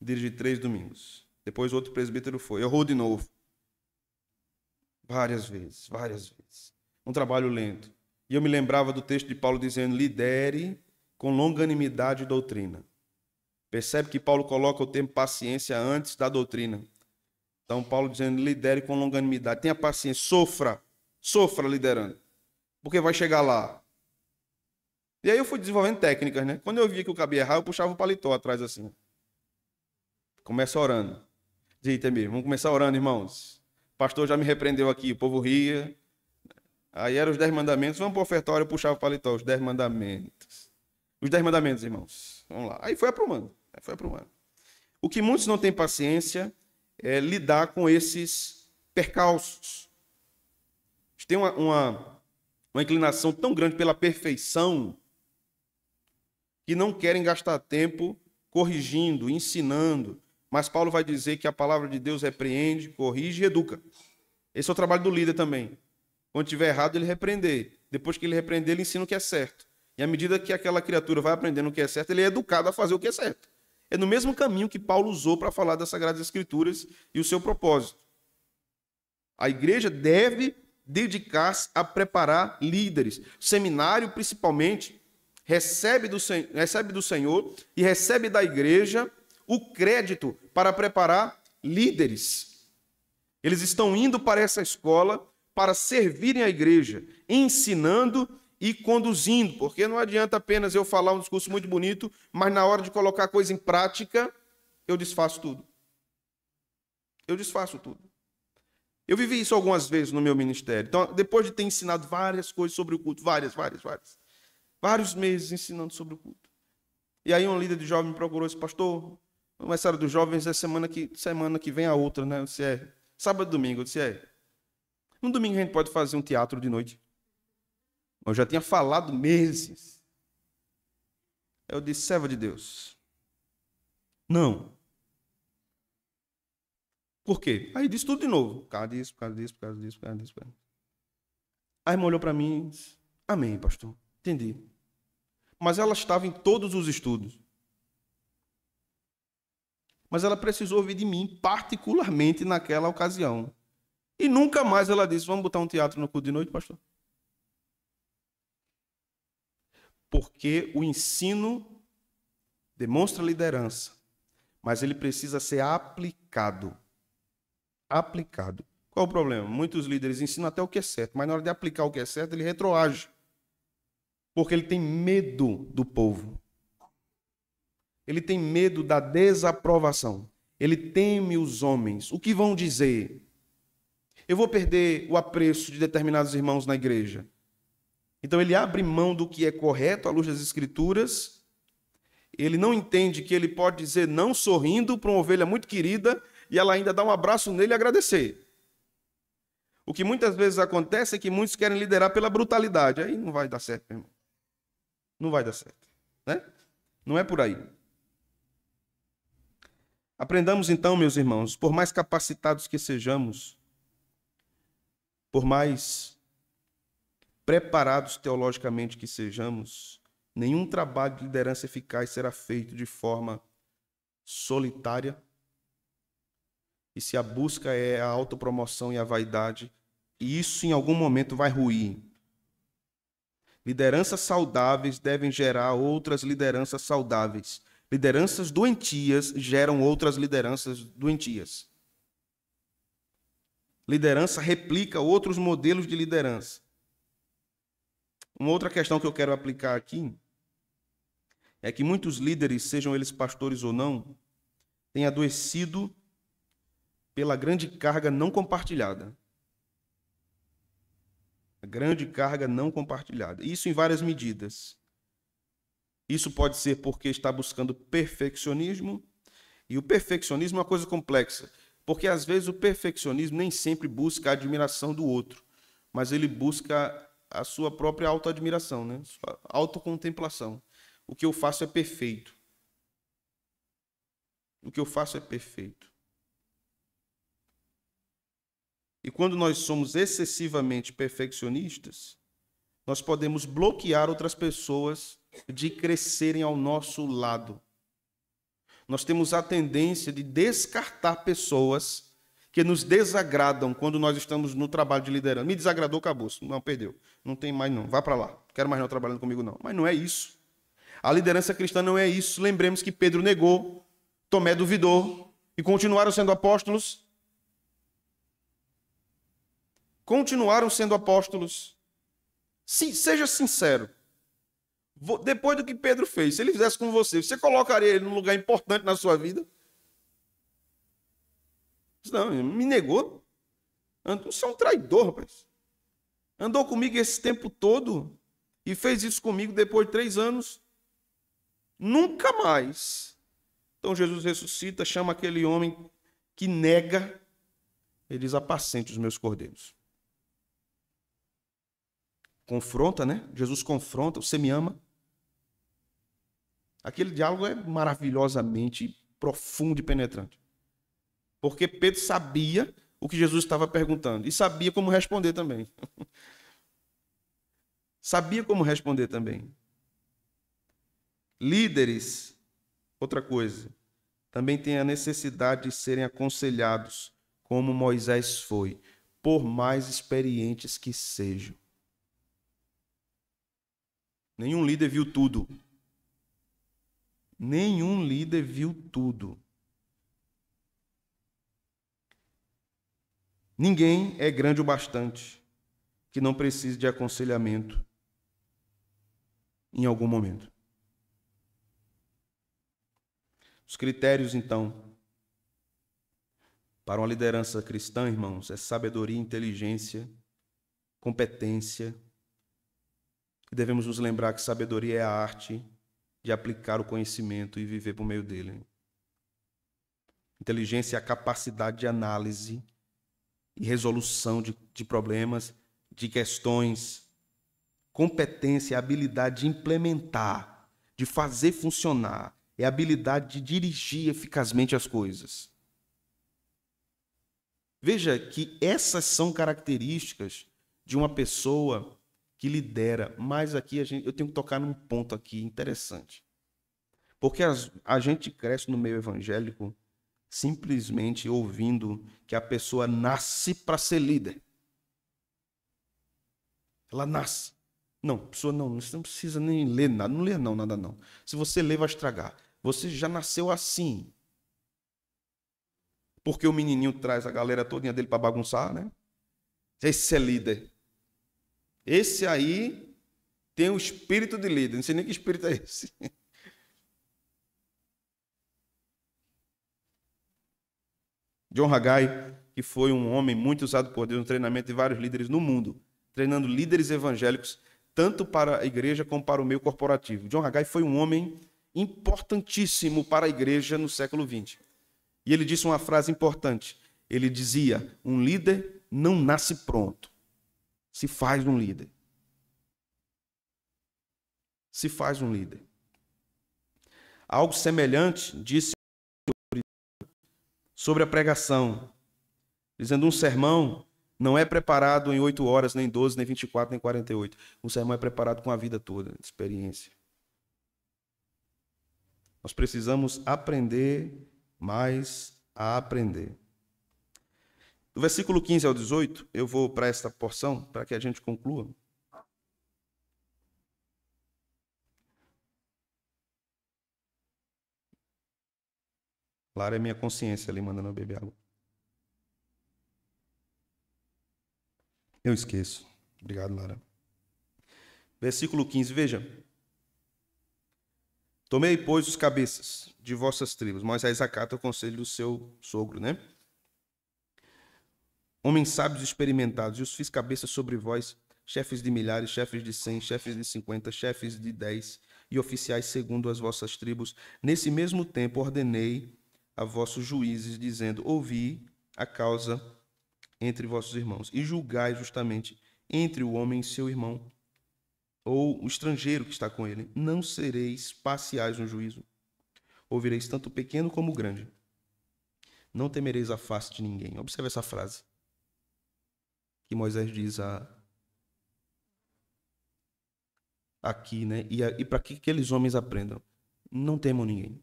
Dirigi 3 domingos. Depois outro presbítero foi. Errou de novo. Várias vezes. Um trabalho lento. E eu me lembrava do texto de Paulo dizendo: lidere com longanimidade e doutrina. Percebe que Paulo coloca o termo paciência antes da doutrina. Então, Paulo dizendo: lidere com longanimidade. Tenha paciência, sofra liderando. Porque vai chegar lá. E aí eu fui desenvolvendo técnicas, né? Quando eu via que eu cabia errar, eu puxava o paletó atrás assim. Começa orando. Eita mesmo, vamos começar orando, irmãos. O pastor já me repreendeu aqui, o povo ria. Aí eram os 10 mandamentos. Vamos para o ofertório, eu puxava o paletó, os 10 mandamentos. Os 10 mandamentos, irmãos. Vamos lá. Aí foi aprumando. O que muitos não têm paciência é lidar com esses percalços. Tem uma inclinação tão grande pela perfeição que não querem gastar tempo corrigindo, ensinando. Mas Paulo vai dizer que a palavra de Deus repreende, corrige e educa. Esse é o trabalho do líder também. Quando tiver errado, ele repreender. Depois que ele repreender, ele ensina o que é certo. E à medida que aquela criatura vai aprendendo o que é certo, ele é educado a fazer o que é certo. É no mesmo caminho que Paulo usou para falar das Sagradas Escrituras e o seu propósito. A igreja deve dedicar-se a preparar líderes. O seminário, principalmente, recebe do Senhor e recebe da igreja o crédito para preparar líderes. Eles estão indo para essa escola para servirem a igreja, ensinando e conduzindo, porque não adianta apenas eu falar um discurso muito bonito, mas na hora de colocar a coisa em prática, eu desfaço tudo. Eu desfaço tudo. Eu vivi isso algumas vezes no meu ministério. Então, depois de ter ensinado várias coisas sobre o culto, vários meses ensinando sobre o culto. E aí um líder de jovem me procurou e disse, pastor, o aniversário dos jovens é semana que vem a outra, né? Eu disse, sábado e domingo. Eu disse, no domingo a gente pode fazer um teatro de noite. Eu já tinha falado meses. Eu disse, serva de Deus. Não. Por quê? Aí disse tudo de novo. Por causa disso. A irmã olhou para mim e disse, amém, pastor. Entendi. Mas ela estava em todos os estudos. Mas ela precisou ouvir de mim, particularmente naquela ocasião. E nunca mais ela disse, vamos botar um teatro no culto de noite, pastor? Porque o ensino demonstra liderança, mas ele precisa ser aplicado. Aplicado. Qual o problema? Muitos líderes ensinam até o que é certo, mas na hora de aplicar o que é certo, ele retroage. Porque ele tem medo do povo. Ele tem medo da desaprovação. Ele teme os homens. O que vão dizer? Eu vou perder o apreço de determinados irmãos na igreja. Então ele abre mão do que é correto à luz das Escrituras. Ele não entende que ele pode dizer não sorrindo para uma ovelha muito querida e ela ainda dá um abraço nele e agradecer. O que muitas vezes acontece é que muitos querem liderar pela brutalidade. Aí não vai dar certo, meu irmão. Não vai dar certo. Né? Não é por aí. Aprendamos então, meus irmãos, por mais capacitados que sejamos, por mais preparados teologicamente que sejamos, nenhum trabalho de liderança eficaz será feito de forma solitária. E se a busca é a autopromoção e a vaidade, isso em algum momento vai ruir. Lideranças saudáveis devem gerar outras lideranças saudáveis. Lideranças doentias geram outras lideranças doentias. Liderança replica outros modelos de liderança. Uma outra questão que eu quero aplicar aqui é que muitos líderes, sejam eles pastores ou não, têm adoecido pela grande carga não compartilhada. A grande carga não compartilhada. Isso em várias medidas. Isso pode ser porque está buscando perfeccionismo, e o perfeccionismo é uma coisa complexa, porque às vezes o perfeccionismo nem sempre busca a admiração do outro, mas ele busca a sua própria autoadmiração, né? Sua autocontemplação. O que eu faço é perfeito. O que eu faço é perfeito. E quando nós somos excessivamente perfeccionistas, nós podemos bloquear outras pessoas de crescerem ao nosso lado. Nós temos a tendência de descartar pessoas que nos desagradam quando nós estamos no trabalho de liderança. Me desagradou, acabou. Não, perdeu. Não tem mais não. Vá para lá. Não quero mais não trabalhando comigo não. Mas não é isso. A liderança cristã não é isso. Lembremos que Pedro negou, Tomé duvidou e continuaram sendo apóstolos. Continuaram sendo apóstolos. Sim, seja sincero. Depois do que Pedro fez, se ele fizesse com você, você colocaria ele num lugar importante na sua vida? Não, me negou. Você é um traidor, rapaz. Andou comigo esse tempo todo e fez isso comigo depois de 3 anos. Nunca mais. Então Jesus ressuscita, chama aquele homem que nega. Ele diz, apacente os meus cordeiros. Confronta, né? Jesus confronta, você me ama? Aquele diálogo é maravilhosamente profundo e penetrante. Porque Pedro sabia o que Jesus estava perguntando e sabia como responder também. Sabia como responder também. Líderes, outra coisa, também têm a necessidade de serem aconselhados, como Moisés foi, por mais experientes que sejam. Nenhum líder viu tudo. Nenhum líder viu tudo. Ninguém é grande o bastante que não precise de aconselhamento em algum momento. Os critérios, então, para uma liderança cristã, irmãos, é sabedoria, inteligência, competência. E devemos nos lembrar que sabedoria é a arte de aplicar o conhecimento e viver por meio dele. Inteligência é a capacidade de análise e resolução de problemas, de questões. Competência é a habilidade de implementar, de fazer funcionar. É a habilidade de dirigir eficazmente as coisas. Veja que essas são características de uma pessoa que lidera. Mas aqui eu tenho que tocar num ponto aqui interessante. Porque a gente cresce no meio evangélico simplesmente ouvindo que a pessoa nasce para ser líder. Ela nasce. Não, a pessoa não, você não precisa nem ler nada. Não lê não, nada não. Se você ler, vai estragar. Você já nasceu assim. Porque o menininho traz a galera todinha dele para bagunçar, né? Esse é líder. Esse aí tem o espírito de líder. Não sei nem que espírito é esse. John Haggai, que foi um homem muito usado por Deus no treinamento de vários líderes no mundo, treinando líderes evangélicos, tanto para a igreja como para o meio corporativo. John Haggai foi um homem importantíssimo para a igreja no século XX. E ele disse uma frase importante. Ele dizia, um líder não nasce pronto, se faz um líder. Se faz um líder. Algo semelhante disse sobre a pregação, dizendo um sermão não é preparado em 8 horas, nem 12, nem 24, nem 48. Um sermão é preparado com a vida toda, de experiência. Nós precisamos aprender mais a aprender. Do versículo 15 ao 18, eu vou para esta porção, para que a gente conclua. Lara é minha consciência ali, mandando eu beber água. Eu esqueço. Obrigado, Lara. Versículo 15, veja. Tomei, pois, os cabeças de vossas tribos. Moisés acata o conselho do seu sogro, né? Homens sábios e experimentados, e os fiz cabeças sobre vós, chefes de milhares, chefes de 100, chefes de 50, chefes de 10, e oficiais segundo as vossas tribos. Nesse mesmo tempo ordenei a vossos juízes, dizendo, ouvi a causa entre vossos irmãos, e julgai justamente entre o homem e seu irmão, ou o estrangeiro que está com ele. Não sereis parciais no juízo. Ouvireis tanto o pequeno como o grande. Não temereis a face de ninguém. Observe essa frase que Moisés diz aqui, né? E para que aqueles homens aprendam? Não temam ninguém.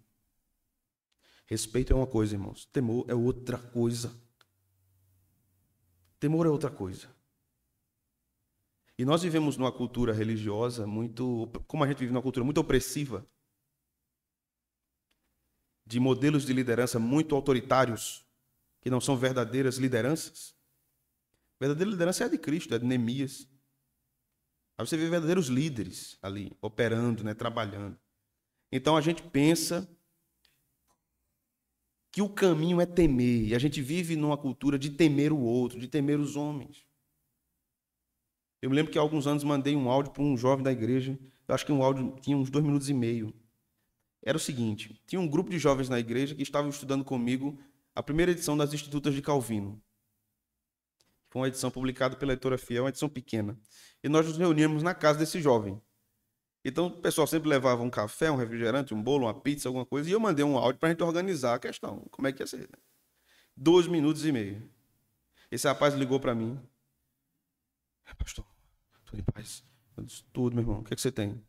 Respeito é uma coisa, irmãos. Temor é outra coisa. Temor é outra coisa. E nós vivemos numa cultura religiosa muito... Como a gente vive numa cultura muito opressiva, de modelos de liderança muito autoritários, que não são verdadeiras lideranças. Verdadeira liderança é a de Cristo, é de Neemias. Aí você vê verdadeiros líderes ali, operando, né, trabalhando. Então a gente pensa que o caminho é temer. E a gente vive numa cultura de temer o outro, de temer os homens. Eu me lembro que há alguns anos mandei um áudio para um jovem da igreja. Eu acho que um áudio tinha uns 2 minutos e meio. Era o seguinte, tinha um grupo de jovens na igreja que estavam estudando comigo a primeira edição das Institutas de Calvino. Foi uma edição publicada pela Editora Fiel, uma edição pequena. E nós nos reuníamos na casa desse jovem. Então, o pessoal sempre levava um café, um refrigerante, um bolo, uma pizza, alguma coisa, e eu mandei um áudio para a gente organizar a questão. Como é que ia ser? 2 minutos e meio. Esse rapaz ligou para mim. Pastor, tudo em paz? Eu disse, tudo, meu irmão. O que é que você tem?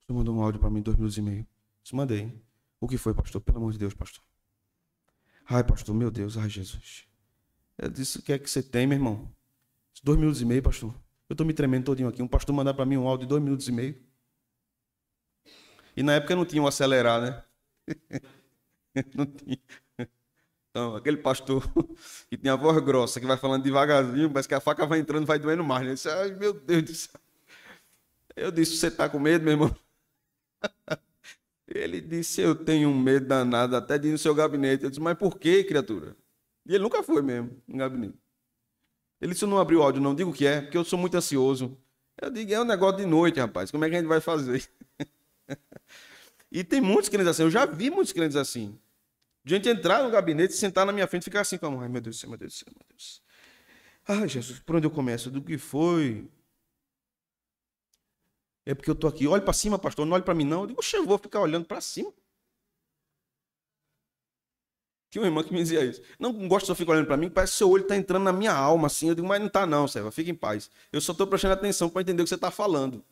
Você mandou um áudio para mim, 2 minutos e meio. Eu disse, mandei. O que foi, pastor? Pelo amor de Deus, pastor. Ai, pastor, meu Deus, ai, Jesus. Eu disse, o que é que você tem, meu irmão? 2 minutos e meio, pastor. Eu estou me tremendo todinho aqui. Um pastor mandar para mim um áudio de 2 minutos e meio. E na época não tinha o acelerar, né? Não tinha. Então, aquele pastor que tem a voz grossa, que vai falando devagarzinho, parece que a faca vai entrando, vai doendo mais, né? Eu disse, ai, meu Deus do céu. Eu disse, você tá com medo, meu irmão? Ele disse, eu tenho um medo danado até de ir no seu gabinete. Eu disse, mas por quê, criatura? E ele nunca foi mesmo no gabinete. Ele disse, eu não abri o áudio não, digo o que é, porque eu sou muito ansioso. Eu digo, é um negócio de noite, rapaz, como é que a gente vai fazer? E tem muitos crentes assim, eu já vi muitos crentes assim. Gente entrar no gabinete, sentar na minha frente e ficar assim com a mão. Ai, meu Deus do céu, meu Deus do céu, meu Deus do céu. Ai, Jesus, por onde eu começo? Do que foi? É porque eu tô aqui. Olha para cima, pastor, não olhe para mim não. Eu digo, oxe, eu vou ficar olhando para cima. Tinha uma irmã que me dizia isso. Não gosto de só ficar olhando para mim, parece que seu olho está entrando na minha alma, assim. Eu digo, mas não está não, Sérgio, fica em paz. Eu só estou prestando atenção para entender o que você está falando.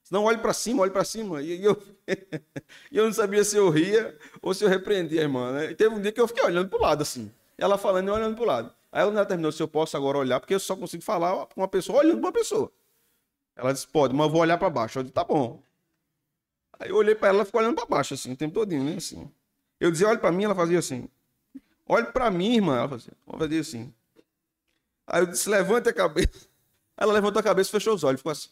Não, olhe para cima, olhe para cima. E eu... e eu não sabia se eu ria ou se eu repreendia a irmã, né? E teve um dia que eu fiquei olhando para o lado, assim. Ela falando e eu olhando para o lado. Aí ela terminou, se eu posso agora olhar, porque eu só consigo falar com uma pessoa olhando para uma pessoa. Ela disse, pode, mas eu vou olhar para baixo. Eu disse, tá bom. Aí eu olhei para ela, ela ficou olhando para baixo, assim, o tempo todinho, né? Assim. Eu dizia, olha para mim, ela fazia assim. Olhe para mim, irmã. Ela fazia assim. Aí eu disse, levante a cabeça. Ela levantou a cabeça e fechou os olhos, ficou assim.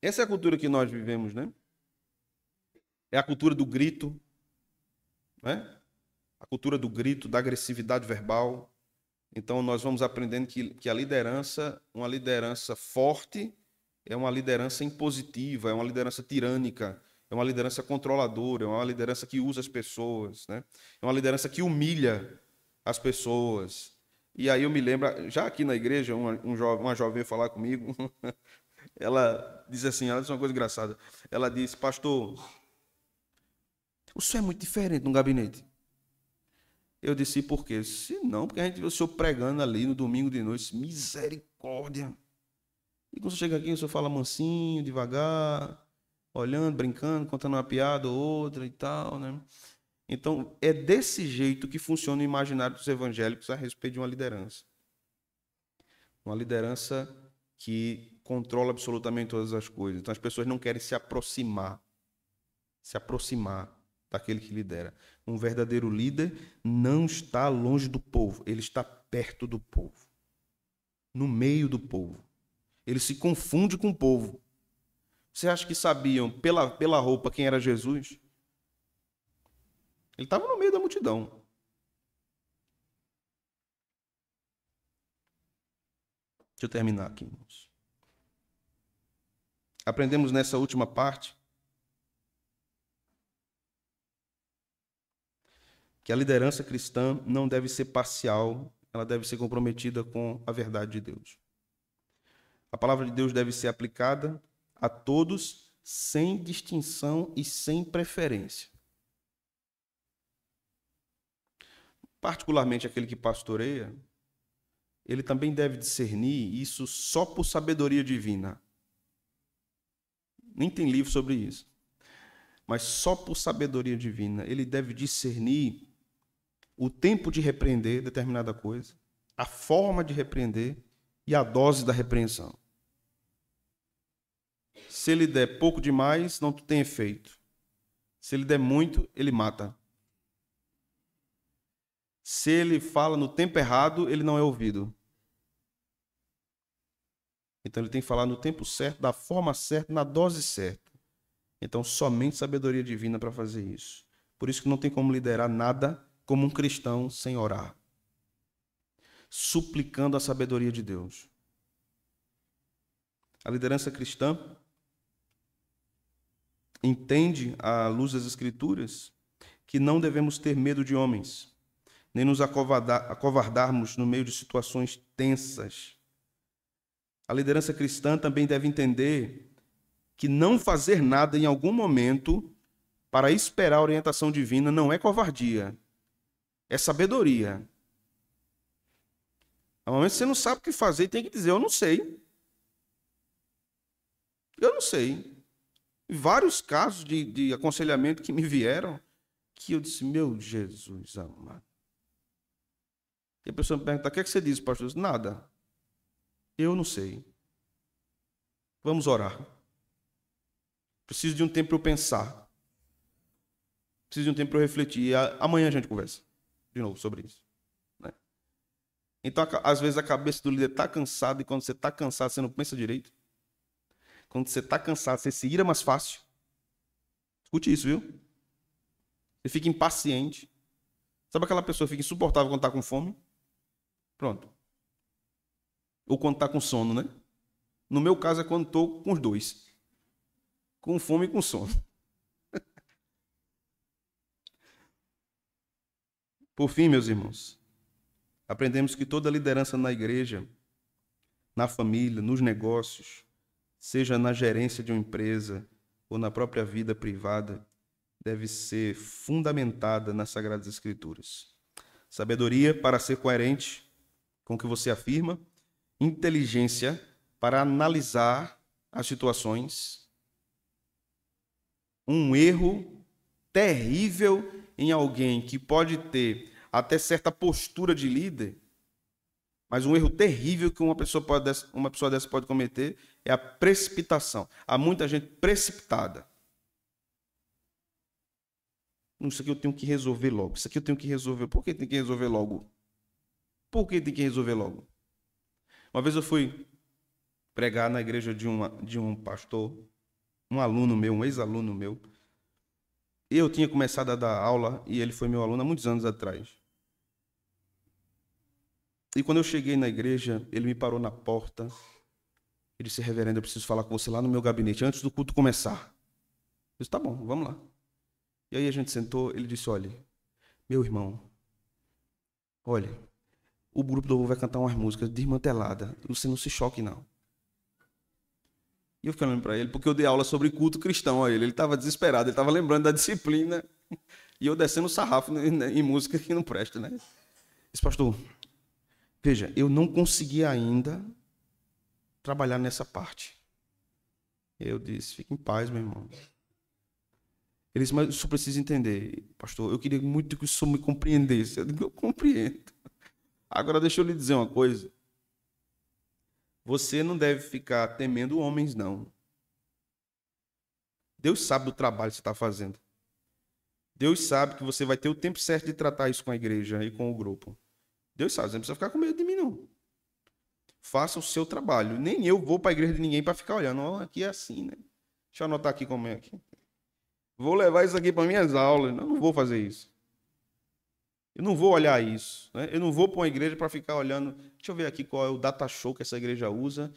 Essa é a cultura que nós vivemos, né? É a cultura do grito, né? A cultura do grito, da agressividade verbal. Então, nós vamos aprendendo que a liderança, uma liderança forte, é uma liderança impositiva, é uma liderança tirânica, é uma liderança controladora, é uma liderança que usa as pessoas, né? É uma liderança que humilha as pessoas. E aí eu me lembro, já aqui na igreja, uma jovem veio falar comigo, ela disse assim, ela disse uma coisa engraçada. Ela disse, pastor, o senhor é muito diferente no gabinete. Eu disse, por quê? Se não, porque a gente viu o senhor pregando ali no domingo de noite, misericórdia. E quando você chega aqui, o senhor fala mansinho, devagar, olhando, brincando, contando uma piada ou outra e tal, né? Então, é desse jeito que funciona o imaginário dos evangélicos a respeito de uma liderança. Uma liderança que controla absolutamente todas as coisas. Então, as pessoas não querem se aproximar daquele que lidera. Um verdadeiro líder não está longe do povo, ele está perto do povo, no meio do povo. Ele se confunde com o povo. Você acha que sabiam pela roupa quem era Jesus? Ele estava no meio da multidão. Deixa eu terminar aqui, irmãos. Aprendemos nessa última parte que a liderança cristã não deve ser parcial, ela deve ser comprometida com a verdade de Deus. A palavra de Deus deve ser aplicada a todos, sem distinção e sem preferência. Particularmente aquele que pastoreia, ele também deve discernir isso só por sabedoria divina. Nem tem livro sobre isso. Mas só por sabedoria divina. Ele deve discernir o tempo de repreender determinada coisa, a forma de repreender e a dose da repreensão. Se ele der pouco demais, não tem efeito. Se ele der muito, ele mata. Se ele fala no tempo errado, ele não é ouvido. Então ele tem que falar no tempo certo, da forma certa, na dose certa. Então somente sabedoria divina para fazer isso. Por isso que não tem como liderar nada como um cristão sem orar. Suplicando a sabedoria de Deus. A liderança cristã entende, à luz das Escrituras, que não devemos ter medo de homens, nem nos acovardarmos no meio de situações tensas. A liderança cristã também deve entender que não fazer nada em algum momento para esperar a orientação divina não é covardia, é sabedoria. No momento que você não sabe o que fazer, tem que dizer, eu não sei. Eu não sei. Vários casos de aconselhamento que me vieram, que eu disse, meu Jesus amado. E a pessoa me pergunta, o que é que você diz, pastor? Eu disse, nada. Eu não sei. Vamos orar. Preciso de um tempo para eu pensar. Preciso de um tempo para eu refletir. E amanhã a gente conversa de novo sobre isso. Né? Então, às vezes, a cabeça do líder está cansada, e quando você está cansado, você não pensa direito. Quando você está cansado, você se ira mais fácil. Escute isso, viu? Você fica impaciente. Sabe aquela pessoa que fica insuportável quando está com fome? Pronto. Ou quando está com sono, né? No meu caso é quando estou com os dois. Com fome e com sono. Por fim, meus irmãos, aprendemos que toda liderança na igreja, na família, nos negócios, seja na gerência de uma empresa ou na própria vida privada, deve ser fundamentada nas Sagradas Escrituras. Sabedoria para ser coerente com o que você afirma, inteligência para analisar as situações. Um erro terrível em alguém que pode ter até certa postura de líder, mas um erro terrível que uma pessoa dessa pode cometer é a precipitação. Há muita gente precipitada. Isso aqui eu tenho que resolver logo. Isso aqui eu tenho que resolver. Por que tem que resolver logo? Por que tem que resolver logo? Uma vez eu fui pregar na igreja de um pastor, um aluno meu, um ex-aluno meu. Eu tinha começado a dar aula e ele foi meu aluno há muitos anos atrás. E quando eu cheguei na igreja, ele me parou na porta. Ele disse, reverendo, eu preciso falar com você lá no meu gabinete, antes do culto começar. Eu disse, tá bom, vamos lá. E aí a gente sentou, ele disse, olha, meu irmão, olha, o grupo do louvor vai cantar umas músicas desmanteladas, você não se choque não. E eu fiquei olhando para ele, porque eu dei aula sobre culto cristão a ele estava desesperado, ele estava lembrando da disciplina, e eu descendo o sarrafo em música que não presta, né? Disse, pastor, veja, eu não consegui ainda trabalhar nessa parte. Eu disse, fique em paz, meu irmão. Ele disse, mas o senhor precisa entender, pastor, eu queria muito que o senhor me compreendesse. Eu digo, eu compreendo. Agora deixa eu lhe dizer uma coisa. Você não deve ficar temendo homens, não. Deus sabe do trabalho que você está fazendo. Deus sabe que você vai ter o tempo certo de tratar isso com a igreja e com o grupo. Deus sabe, você não precisa ficar com medo de mim, não. Faça o seu trabalho. Nem eu vou para a igreja de ninguém para ficar olhando. Oh, aqui é assim, né? Deixa eu anotar aqui como é aqui. Vou levar isso aqui para minhas aulas. Eu não vou fazer isso. Eu não vou olhar isso. Né? Eu não vou para uma igreja para ficar olhando. Deixa eu ver aqui qual é o data show que essa igreja usa.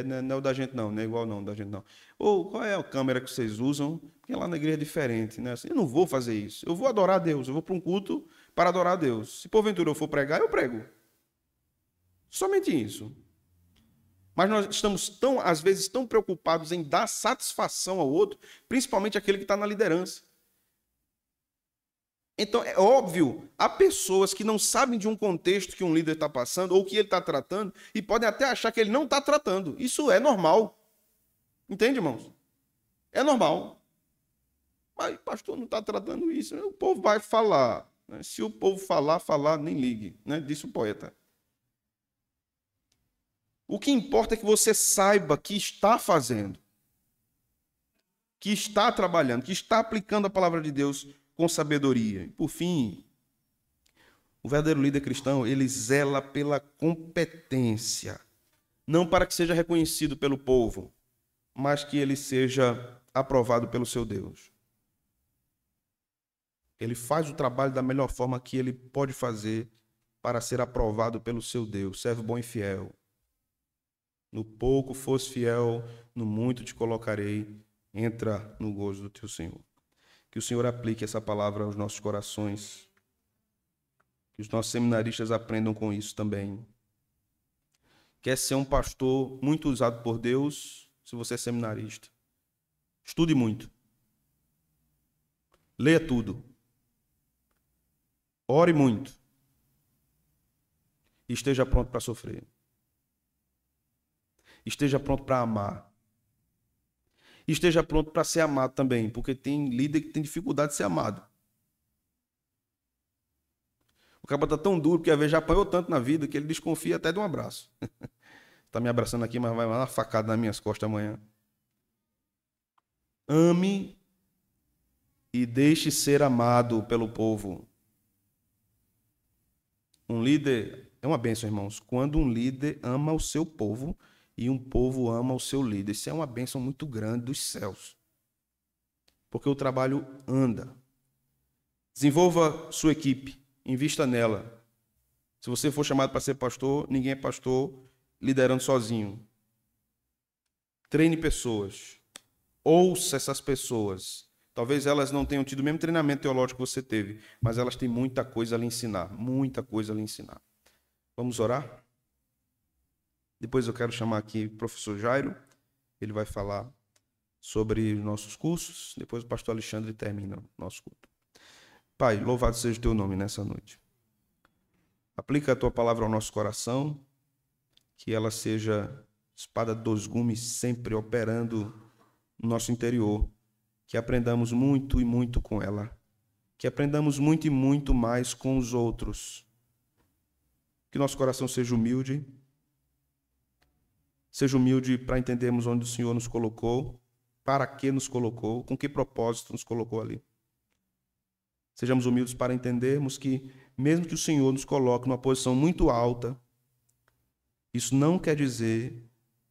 Não é o da gente, não. Não é igual, não, da gente, não. Ou qual é a câmera que vocês usam? Porque lá na igreja é diferente. Né? Eu não vou fazer isso. Eu vou adorar a Deus. Eu vou para um culto para adorar a Deus. Se porventura eu for pregar, eu prego. Somente isso. Mas nós estamos, às vezes, tão preocupados em dar satisfação ao outro, principalmente aquele que está na liderança. Então, é óbvio, há pessoas que não sabem de um contexto que um líder está passando ou que ele está tratando e podem até achar que ele não está tratando. Isso é normal. Entende, irmãos? É normal. Mas, pastor, não está tratando isso. O povo vai falar. Né? Se o povo falar, nem ligue. Né? Disse o poeta. O que importa é que você saiba que está fazendo, que está trabalhando, que está aplicando a palavra de Deus com sabedoria. E, por fim, o verdadeiro líder cristão, ele zela pela competência, não para que seja reconhecido pelo povo, mas que ele seja aprovado pelo seu Deus. Ele faz o trabalho da melhor forma que ele pode fazer para ser aprovado pelo seu Deus. Servo bom e fiel. No pouco fosse fiel, no muito te colocarei. Entra no gozo do teu Senhor. Que o Senhor aplique essa palavra aos nossos corações. Que os nossos seminaristas aprendam com isso também. Quer ser um pastor muito usado por Deus, se você é seminarista. Estude muito. Leia tudo. Ore muito. E esteja pronto para sofrer. Esteja pronto para amar. E esteja pronto para ser amado também, porque tem líder que tem dificuldade de ser amado. O cara tá tão duro que às vezes já apanhou tanto na vida que ele desconfia até de um abraço. Tá me abraçando aqui, mas vai dar uma facada nas minhas costas amanhã. Ame e deixe ser amado pelo povo. Um líder é uma bênção, irmãos. Quando um líder ama o seu povo e um povo ama o seu líder. Isso é uma bênção muito grande dos céus. Porque o trabalho anda. Desenvolva sua equipe. Invista nela. Se você for chamado para ser pastor, ninguém é pastor liderando sozinho. Treine pessoas. Ouça essas pessoas. Talvez elas não tenham tido o mesmo treinamento teológico que você teve, mas elas têm muita coisa a lhe ensinar. Muita coisa a lhe ensinar. Vamos orar? Depois eu quero chamar aqui o professor Jairo. Ele vai falar sobre os nossos cursos. Depois o pastor Alexandre termina o nosso culto. Pai, louvado seja o teu nome nessa noite. Aplica a tua palavra ao nosso coração, que ela seja espada de dois gumes, sempre operando no nosso interior. Que aprendamos muito e muito com ela. Que aprendamos muito e muito mais com os outros. Que nosso coração seja humilde. Seja humilde para entendermos onde o Senhor nos colocou, para que nos colocou, com que propósito nos colocou ali. Sejamos humildes para entendermos que, mesmo que o Senhor nos coloque numa posição muito alta, isso não quer dizer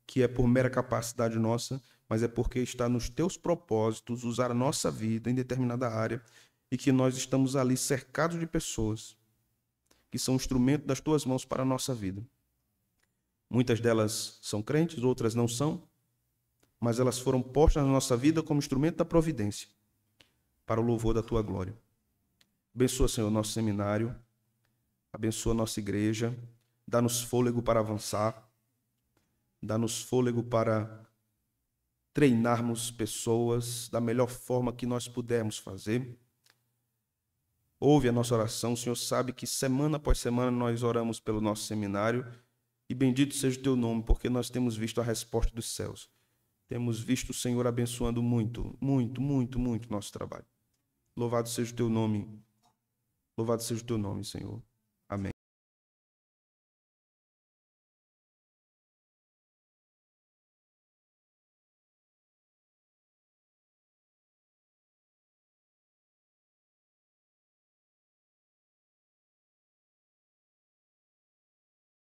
que é por mera capacidade nossa, mas é porque está nos teus propósitos usar a nossa vida em determinada área e que nós estamos ali cercados de pessoas que são instrumento das tuas mãos para a nossa vida. Muitas delas são crentes, outras não são, mas elas foram postas na nossa vida como instrumento da providência, para o louvor da tua glória. Abençoa, Senhor, nosso seminário, abençoa nossa igreja, dá-nos fôlego para avançar, dá-nos fôlego para treinarmos pessoas da melhor forma que nós pudermos fazer. Ouve a nossa oração, o Senhor sabe que semana após semana nós oramos pelo nosso seminário e bendito seja o teu nome, porque nós temos visto a resposta dos céus. Temos visto o Senhor abençoando muito, muito, muito, muito o nosso trabalho. Louvado seja o teu nome. Louvado seja o teu nome, Senhor.